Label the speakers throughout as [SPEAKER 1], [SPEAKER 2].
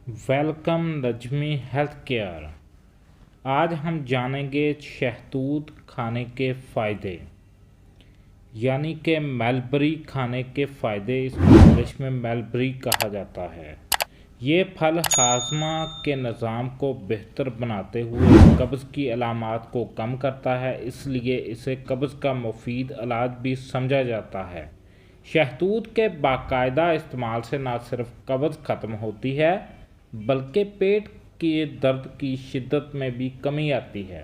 [SPEAKER 1] Welcome रजमी health care. आज हम जानेंगे शहतूत खाने के फ़ायदे, यानी कि मलबरी खाने के फ़ायदे। इसको इंग्लिश में मलबरी कहा जाता है। ये फल हाजमा के निज़ाम को बेहतर बनाते हुए कब्ज़ की अलामात को कम करता है, इसलिए इसे कब्ज़ का मुफीद इलाज भी समझा जाता है। शहतूत के बाकायदा इस्तेमाल से न सिर्फ कब्ज़ ख़त्म होती है बल्कि पेट के दर्द की शिद्दत में भी कमी आती है।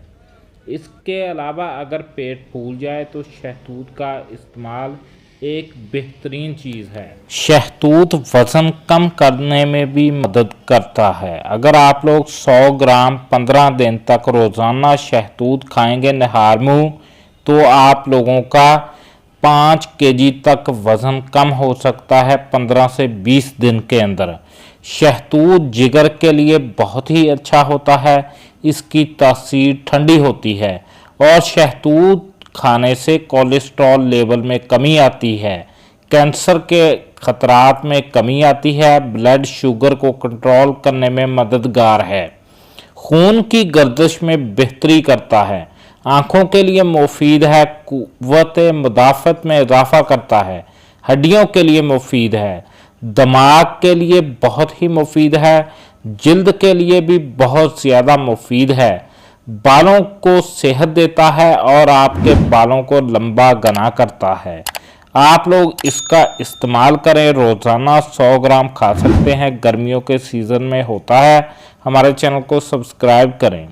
[SPEAKER 1] इसके अलावा अगर पेट फूल जाए तो शहतूत का इस्तेमाल एक बेहतरीन चीज़ है। शहतूत वज़न कम करने में भी मदद करता है। अगर आप लोग 100 ग्राम 15 दिन तक रोज़ाना शहतूत खाएंगे निहार मुँह, तो आप लोगों का 5 केजी तक वज़न कम हो सकता है 15 से 20 दिन के अंदर। शहतूत जिगर के लिए बहुत ही अच्छा होता है। इसकी तासीर ठंडी होती है और शहतूत खाने से कोलेस्ट्रॉल लेवल में कमी आती है, कैंसर के खतरात में कमी आती है, ब्लड शुगर को कंट्रोल करने में मददगार है, खून की गर्दिश में बेहतरी करता है, आँखों के लिए मुफीद है, कुव्वत मुदाफ़त में इजाफ़ा करता है, हड्डियों के लिए मुफीद है, दिमाग के लिए बहुत ही मुफीद है, जिल्द के लिए भी बहुत ज़्यादा मुफीद है, बालों को सेहत देता है और आपके बालों को लंबा घना करता है। आप लोग इसका इस्तेमाल करें, रोज़ाना 100 ग्राम खा सकते हैं। गर्मियों के सीज़न में होता है। हमारे चैनल को सब्सक्राइब करें।